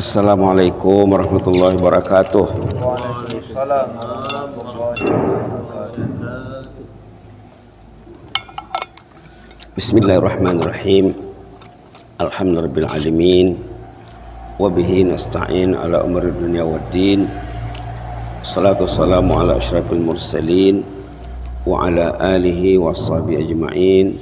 Assalamualaikum warahmatullahi wabarakatuh. Waalaikumsalam warahmatullahi wabarakatuh. Bismillahirrahmanirrahim. Alhamdulillahirabbil alamin. Wa bihi nasta'in ala umuri dunya waddin. Salatu wassalamu ala asyrafil mursalin wa ala alihi washabihi ajma'in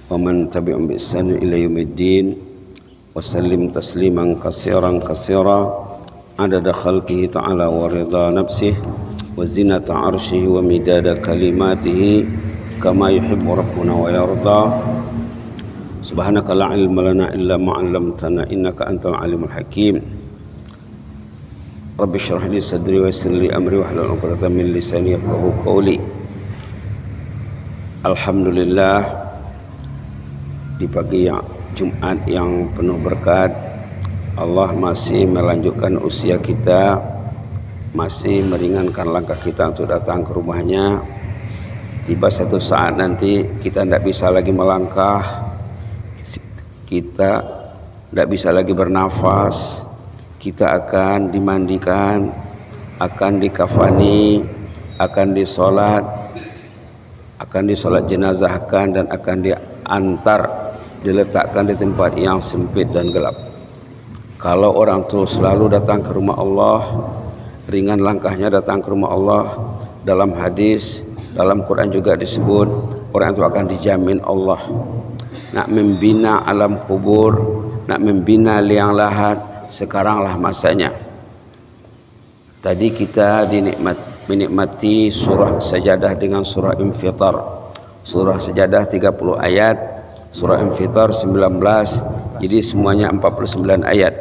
wa man tabi'ahum bi ihsan ila yaumiddin. Wasallim tasliman katsiran katsira adada khalqihi ta'ala wa ridha nafsihi wa zinata arsyihi wa midada kalimatihi kama yuhibbu rabbuna wa yarda. Subhanaka la ilma lana illa ma 'allamtana innaka antal alimul hakim. Rabbi shrah li sadri wa yassir li amri wahlul 'uqdatam min lisani yafqahu qawli. Alhamdulillah, di pagi Jumat yang penuh berkat, Allah masih melanjutkan usia kita, masih meringankan langkah kita untuk datang ke rumahnya. Tiba satu saat nanti kita tidak bisa lagi melangkah, kita tidak bisa lagi bernafas, kita akan dimandikan, akan dikafani, akan disolat jenazahkan, dan akan diletakkan di tempat yang sempit dan gelap. Kalau orang itu selalu datang ke rumah Allah, ringan langkahnya datang ke rumah Allah. Dalam hadis, dalam Quran juga disebut orang itu akan dijamin Allah. Nak membina alam kubur, nak membina liang lahat, sekaranglah masanya. Tadi kita menikmati surah Sajadah dengan surah Infitar. Surah Sajadah 30 ayat, surah Infitar 19, jadi semuanya 49 ayat.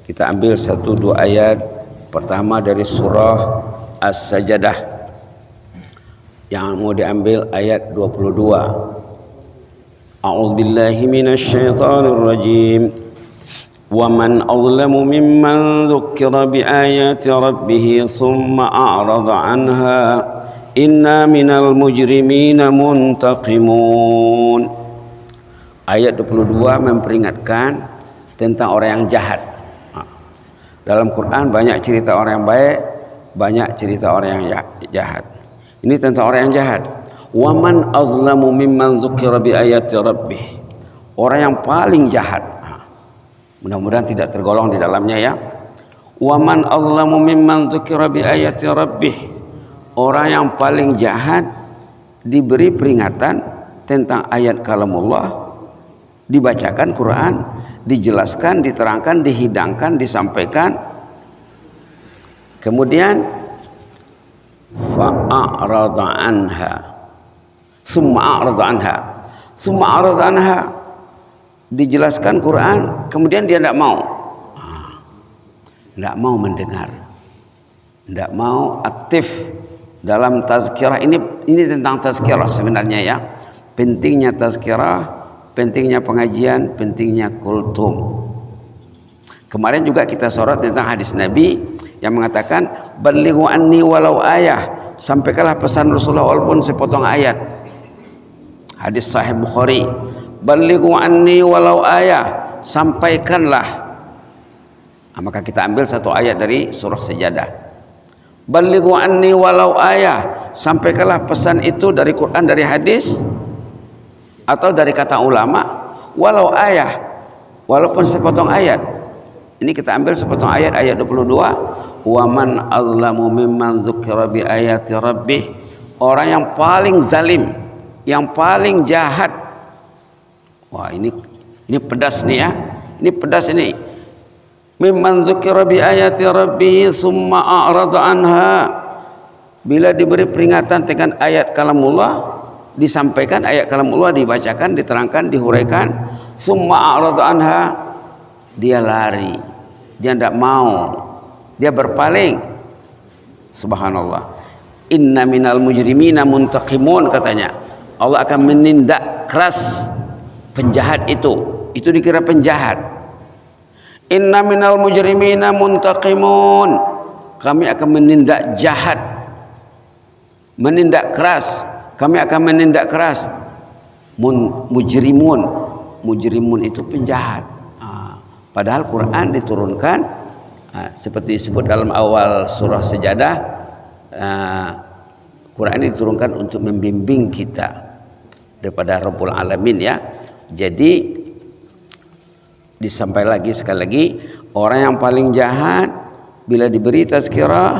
Kita ambil 1-2 ayat. Pertama dari surah As-Sajadah, yang mau diambil ayat 22. A'udzubillahi minasyaitonir rajim. Wa man azlamu mimman dzukkira biayati rabbih tsumma a'rada 'anha inna minal mujrimina muntaqimun. Ayat 22 memperingatkan tentang orang yang jahat. Dalam Quran banyak cerita orang yang baik, banyak cerita orang yang jahat. Ini tentang orang yang jahat. Wa man azlamu mimman dzukira bi ayati rabbih. Orang yang paling jahat. Mudah-mudahan tidak tergolong di dalamnya ya. Wa man azlamu mimman dzukira bi ayati rabbih. Orang yang paling jahat diberi peringatan tentang ayat kalamullah, dibacakan Quran, dijelaskan, diterangkan, dihidangkan, disampaikan. Kemudian fa'arada anha, summa a'rada anha, summa a'rada anha, dijelaskan Quran, kemudian dia tidak mau mendengar, tidak mau aktif dalam tazkirah. Ini tentang tazkirah sebenarnya ya, pentingnya tazkirah, pentingnya pengajian, pentingnya kultum. Kemarin juga kita sorot tentang hadis Nabi yang mengatakan balighu anni walau ayah, sampaikanlah pesan Rasulullah walaupun sepotong ayat. Hadis sahih Bukhari, balighu anni walau ayah, sampaikanlah. Maka kita ambil satu ayat dari surah Sajadah. Balighu anni walau ayah, sampaikanlah pesan itu dari Quran, dari hadis, atau dari kata ulama, walau ayah, walaupun sepotong ayat. Ini kita ambil sepotong ayat, ayat 22. Wa man azlamu mimman dzukira bi ayati rabbih. Orang yang paling zalim, yang paling jahat. Wah, ini pedas nih ya. Ini pedas ini. Mimman dzukira bi ayati rabbih summa a'rada anha. Bila diberi peringatan dengan ayat kalamullah, disampaikan ayat kalamullah, dibacakan, diterangkan, dihuraikan, summa a'rada anha, dia lari, dia tidak mau, dia berpaling. Subhanallah. Inna minal mujrimina muntaqimun, katanya. Allah akan menindak keras penjahat itu dikira penjahat. Inna minal mujrimina muntaqimun, kami akan menindak jahat, menindak keras. Kami akan menindak keras. Mujrimun itu penjahat. Padahal Quran diturunkan Seperti disebut dalam awal surah Sajadah, Quran ini diturunkan untuk membimbing kita daripada Rabbul Alamin ya. Jadi disampaikan lagi sekali lagi, orang yang paling jahat bila diberi tazkirah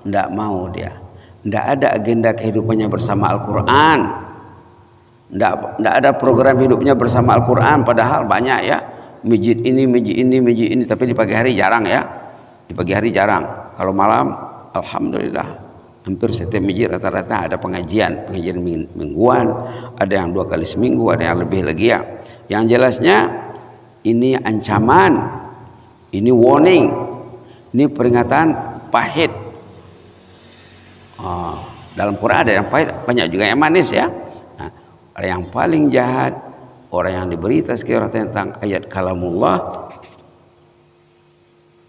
tidak mau dia. Tidak ada agenda kehidupannya bersama Al-Quran. Tidak ada program hidupnya bersama Al-Quran. Padahal banyak ya, masjid ini, tapi di pagi hari jarang ya. Di pagi hari jarang. Kalau malam, alhamdulillah, hampir setiap masjid rata-rata ada pengajian mingguan. Ada yang 2 kali seminggu, ada yang lebih lagi ya. Yang jelasnya ini ancaman, ini warning, ini peringatan pahit. Dalam Quran ada yang pahit, banyak juga yang manis ya. Orang yang paling jahat, orang yang diberi tazkirah tentang ayat kalamullah,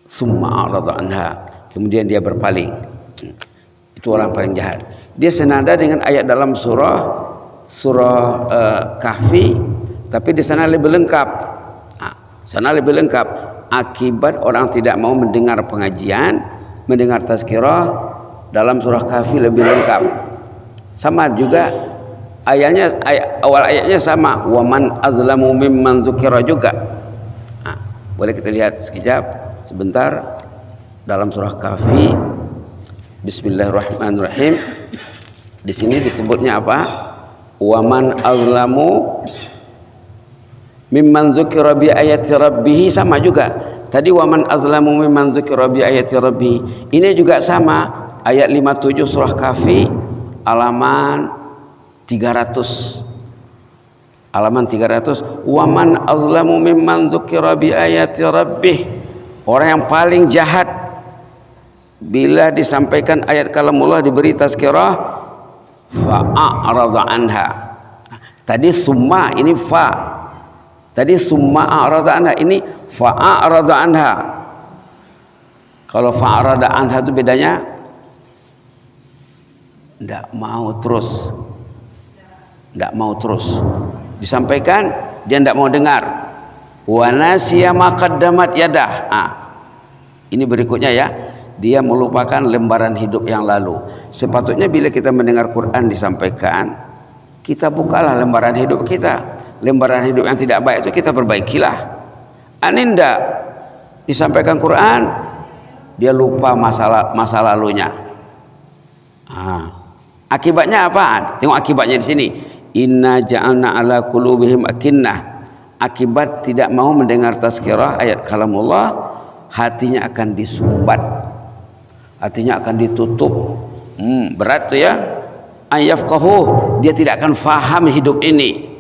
summa a'rada anha, kemudian dia berpaling. Itu orang paling jahat. Dia senada dengan ayat dalam surah Kahfi, tapi di sana lebih lengkap. Sana lebih lengkap. Akibat orang tidak mau mendengar pengajian, mendengar tazkirah, dalam surah Kahfi lebih lengkap. Sama juga awal ayatnya sama, waman azlamu mimman dzukira juga. Boleh kita lihat sekejap sebentar dalam surah Kahfi. Bismillahirrahmanirrahim. Di sini disebutnya apa? Waman azlamu mimman dzukira bi ayati rabbih, sama juga. Tadi waman azlamu mimman dzukira bi ayati rabbih. Ini juga sama. Ayat 57 surah Kahfi halaman 300. Halaman 300. Waman azlamu mimman dzukira bi ayati rabbih. Orang yang paling jahat bila disampaikan ayat kalamullah, diberi tazkirah, fa'arada anha. Tadi summa, ini fa. Tadi summa a'rada anha, ini fa'arada anha. Kalau fa'arada anha itu bedanya tidak mau terus disampaikan, dia tidak mau dengar. Wa nasiya ma qaddamat yadah. Ini berikutnya ya, dia melupakan lembaran hidup yang lalu. Sepatutnya bila kita mendengar Quran disampaikan, kita bukalah lembaran hidup kita. Lembaran hidup yang tidak baik itu kita perbaikilah. Aninda disampaikan Quran, dia lupa masa lalunya. Akibatnya apa? Tengok akibatnya di sini. Inna ja'alna ala qulubihim akinnah. Akibat tidak mau mendengar tazkirah ayat kalamullah, hatinya akan disumbat, hatinya akan ditutup. Berat tuh ya. Ayafqahu, dia tidak akan faham hidup ini.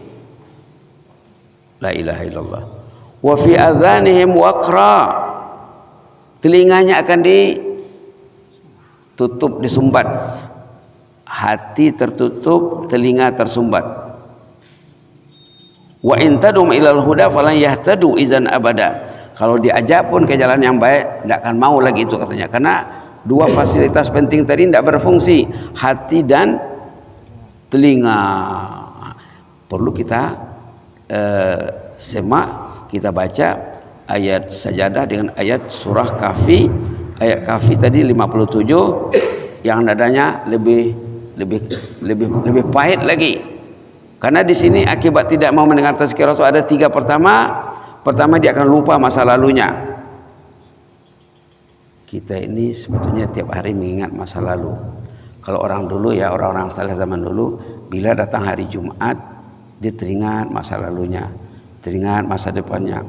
La ilaha illallah. Wa fi adhanihim waqra. Telinganya akan ditutup, disumbat. Hati tertutup, telinga tersumbat. Wa in tadum ilal huda falan yahtadu izan abada. Kalau diajak pun ke jalan yang baik, tidak akan mau lagi itu katanya. Karena dua fasilitas penting tadi tidak berfungsi, hati dan telinga. Perlu kita semak, kita baca ayat Sajadah dengan ayat surah Kahfi. Ayat Kahfi tadi 57 yang nadanya lebih pahit lagi. Karena di sini akibat tidak mau mendengar tazkirah itu ada 3. Pertama dia akan lupa masa lalunya. Kita ini sebetulnya tiap hari mengingat masa lalu. Kalau orang dulu ya, orang-orang saleh zaman dulu, bila datang hari Jumat, dia teringat masa lalunya, teringat masa depannya.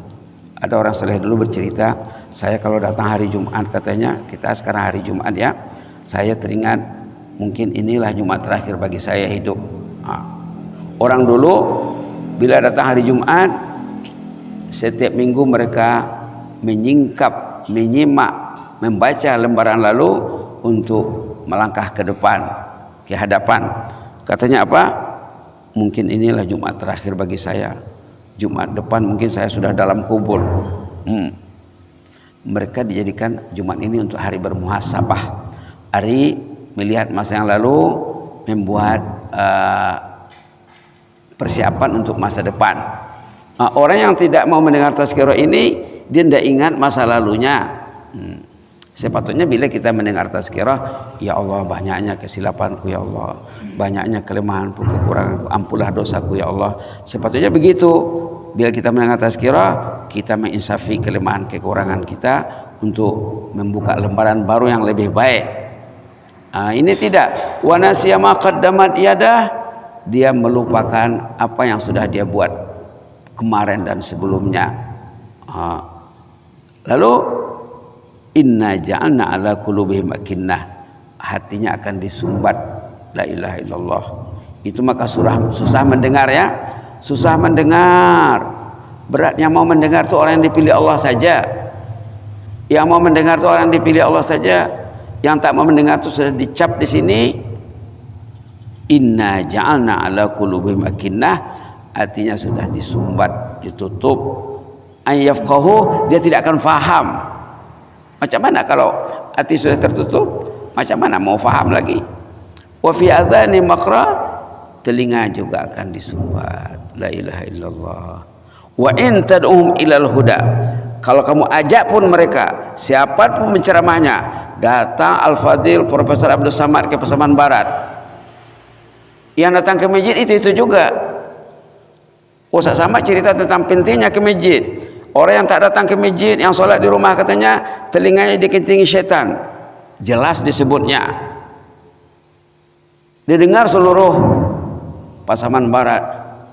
Ada orang saleh dulu bercerita, saya kalau datang hari Jumat, katanya, kita sekarang hari Jumat ya, saya teringat mungkin inilah Jumat terakhir bagi saya hidup. Orang dulu bila datang hari Jumat, setiap minggu mereka menyingkap, menyimak, membaca lembaran lalu untuk melangkah ke depan, ke hadapan. Katanya apa? Mungkin inilah Jumat terakhir bagi saya. Jumat depan mungkin saya sudah dalam kubur. Mereka dijadikan Jumat ini untuk hari bermuhasabah, hari melihat masa yang lalu, membuat persiapan untuk masa depan. Orang yang tidak mau mendengar tazkirah ini, dia tidak ingat masa lalunya. Sepatutnya bila kita mendengar tazkirah, ya Allah banyaknya kesilapanku ya Allah, banyaknya kelemahanku, kekuranganku, ampunlah dosaku ya Allah. Sepatutnya begitu. Bila kita mendengar tazkirah, kita menginsafi kelemahan kekurangan kita untuk membuka lembaran baru yang lebih baik. Ini tidak. Wa nasiya ma qaddamat yadah, dia melupakan apa yang sudah dia buat kemarin dan sebelumnya. Lalu inna ja'alna ala qulubihim akinnah, hatinya akan disumbat la ilaha illallah. Itu maka susah mendengar ya, susah mendengar. Beratnya mau mendengar itu orang yang dipilih Allah saja. Yang mau mendengar itu orang yang dipilih Allah saja. Yang tak mau mendengar itu sudah dicap di sini. Inna ja'alna ala qulubihim akinnah, hatinya sudah disumbat, ditutup. Ayyafqahu, dia tidak akan faham. Macam mana kalau hati sudah tertutup? Macam mana mau faham lagi? Wa fi adhani maqra, telinga juga akan disumbat. La ilaha illallah. Wa in tad'uhum ilal huda, kalau kamu ajak pun mereka, siapapun penceramahnya, datang Al-Fadil Profesor Abdul Samad ke Pasaman Barat, yang datang ke masjid itu juga. Ustaz Samad cerita tentang pentingnya ke masjid. Orang yang tak datang ke masjid, yang solat di rumah, katanya telinganya dikencingi syaitan. Jelas disebutnya. Didengar seluruh Pasaman Barat,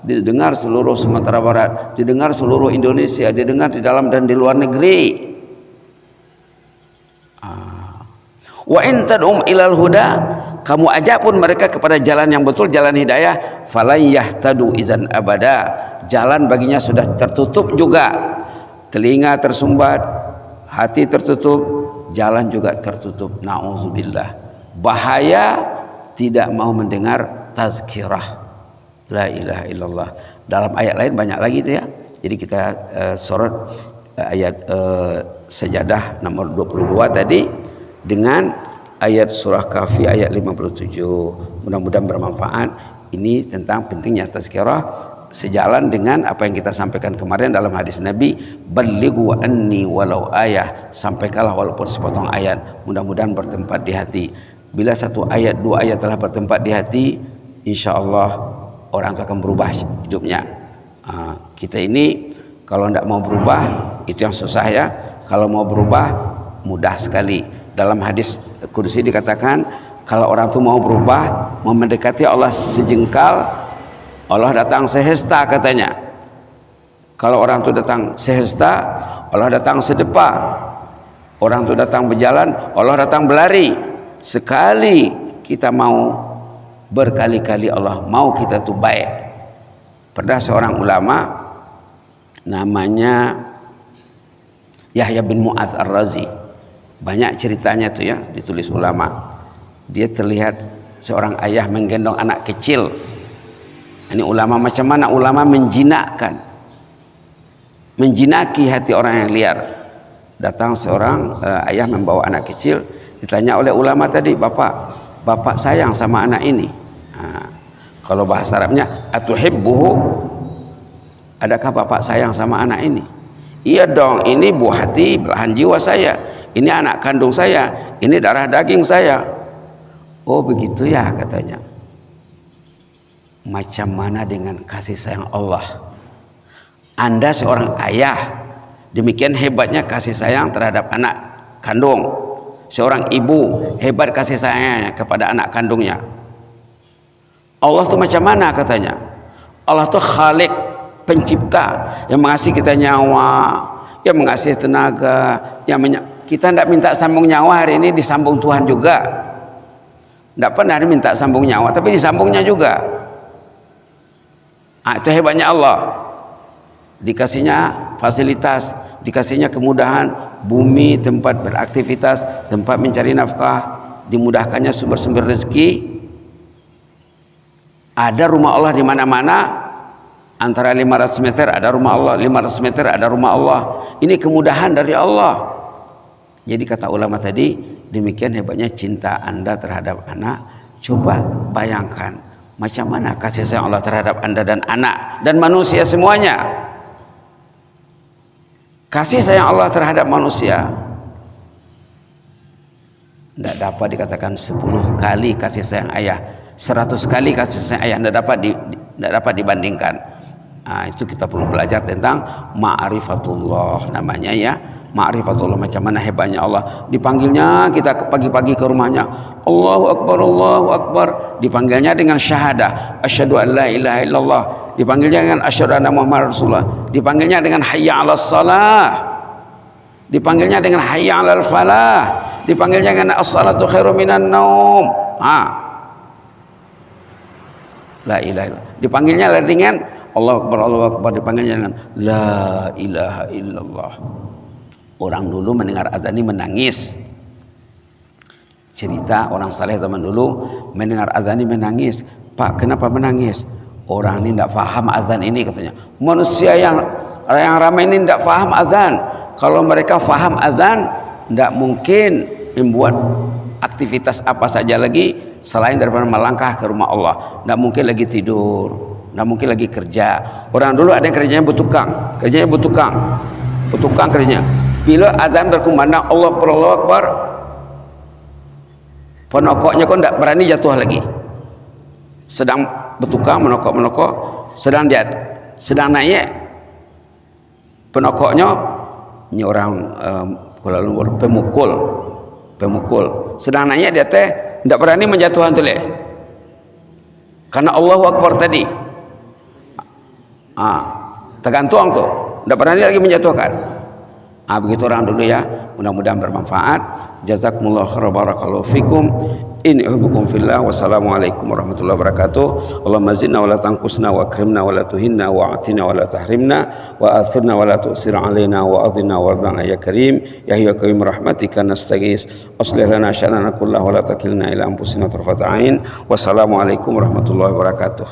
didengar seluruh Sumatera Barat, didengar seluruh Indonesia, didengar di dalam dan di luar negeri. Wa in tad'um ilal huda, kamu ajak pun mereka kepada jalan yang betul, jalan hidayah, falan yahtadu izan abada, jalan baginya sudah tertutup juga. Telinga tersumbat, hati tertutup, jalan juga tertutup. Na'udzubillah. Bahaya tidak mau mendengar tazkirah la ilaha illallah. Dalam ayat lain banyak lagi itu ya. Jadi kita sorot ayat Sajadah nomor 22 tadi dengan ayat surah Kahfi ayat 57. Mudah-mudahan bermanfaat. Ini tentang pentingnya tazkirah, sejalan dengan apa yang kita sampaikan kemarin dalam hadis Nabi, ballighu anni walau ayah, sampaikanlah walaupun sepotong ayat. Mudah-mudahan bertempat di hati. Bila satu ayat, dua ayat telah bertempat di hati, insya Allah orang itu akan berubah hidupnya. Kita ini kalau tidak mau berubah, itu yang susah ya. Kalau mau berubah, mudah sekali. Dalam hadis Qudsi dikatakan, kalau orang itu mau berubah, mau mendekati Allah sejengkal, Allah datang sehesta katanya. Kalau orang itu datang sehesta, Allah datang sedepa. Orang itu datang berjalan, Allah datang berlari. Sekali kita mau, berkali-kali Allah mau kita itu baik. Pernah seorang ulama namanya Yahya bin Mu'adz Ar-Razi, banyak ceritanya tuh ya, ditulis ulama. Dia terlihat seorang ayah menggendong anak kecil. Ini ulama macam mana? Ulama menjinaki hati orang yang liar. Datang seorang ayah membawa anak kecil, ditanya oleh ulama tadi, bapak sayang sama anak ini. Kalau bahasa Arabnya, atuhibbuhu, adakah bapak sayang sama anak ini? Iya dong, ini buah hati, belahan jiwa saya, ini anak kandung saya, ini darah daging saya. Oh begitu ya, katanya. Macam mana dengan kasih sayang Allah? Anda seorang ayah, demikian hebatnya kasih sayang terhadap anak kandung. Seorang ibu, hebat kasih sayangnya kepada anak kandungnya. Allah itu macam mana katanya? Allah itu Khalik, pencipta, yang mengasihi kita nyawa, yang mengasihi tenaga, kita tidak minta sambung nyawa, hari ini disambung Tuhan juga. Tidak pernah minta sambung nyawa, tapi disambungnya juga. Itu hebatnya Allah. Dikasihnya fasilitas, dikasihnya kemudahan, bumi tempat beraktivitas, tempat mencari nafkah, dimudahkannya sumber-sumber rezeki. Ada rumah Allah di mana-mana. Antara 500 meter ada rumah Allah, 500 meter ada rumah Allah. Ini kemudahan dari Allah. Jadi kata ulama tadi, demikian hebatnya cinta Anda terhadap anak. Coba bayangkan macam mana kasih sayang Allah terhadap Anda dan anak dan manusia semuanya. Kasih sayang Allah terhadap manusia Tidak dapat dikatakan 10 kali kasih sayang ayah, 100 kali kasih sayang ayah, tidak dapat dibandingkan. Nah, itu kita perlu belajar tentang ma'rifatullah namanya ya. Ma'rifatullah, macam mana hebatnya Allah. Dipanggilnya kita pagi-pagi ke rumahnya, Allahu Akbar, Allahu Akbar. Dipanggilnya dengan syahadah, asyhadu an la ilaha illallah. Dipanggilnya dengan asyhadu anna Muhammad Rasulullah. Dipanggilnya dengan hayya 'alas salah. Dipanggilnya dengan hayya 'alal falah. Dipanggilnya dengan as-salatu khairum minan naum. La ilaha illallah. Dipanggilnya dengan Allahu Akbar, Allahu Akbar. Dipanggilnya dengan la ilaha illallah. Orang dulu mendengar azan ini menangis. Cerita orang saleh zaman dulu mendengar azan ini menangis. Pak, kenapa menangis? Orang ini tidak faham azan ini, katanya. Manusia yang ramai ini tidak faham azan. Kalau mereka faham azan, tidak mungkin membuat aktivitas apa saja lagi selain daripada melangkah ke rumah Allah. Tidak mungkin lagi tidur, tidak mungkin lagi kerja. Orang dulu ada yang kerjanya bertukang, bertukang kerjanya. Bila azan berkumandang Allah Akbar, penokoknya kok tidak berani jatuh lagi. Sedang bertukang, menokok, sedang naik, penokoknya ini orang Kuala Lumpur, pemukul. Sedang naik dia teh tidak berani menjatuhkan tu leh. Karena Allahu Akbar tadi. Tergantung tu, tidak berani lagi menjatuhkan. Begitu orang dulu ya. Mudah-mudahan bermanfaat. Jazakumullah khairan, barakallahu fikum. Inni uhibbukum fillah. Wassalamualaikum warahmatullahi wabarakatuh. Allahumma zidna wa la tanqusna wa akrimna wa la tuhinna wa atina wa la tahrimna wa athirna wa la tu'sir alaina wa adina wardana ya karim ya hayyu ya qayyum rahmatika nastaghis aslih lana sya'nana kullahu wa la takilna ila anfusina tarfata ain. Wassalamualaikum warahmatullahi wabarakatuh.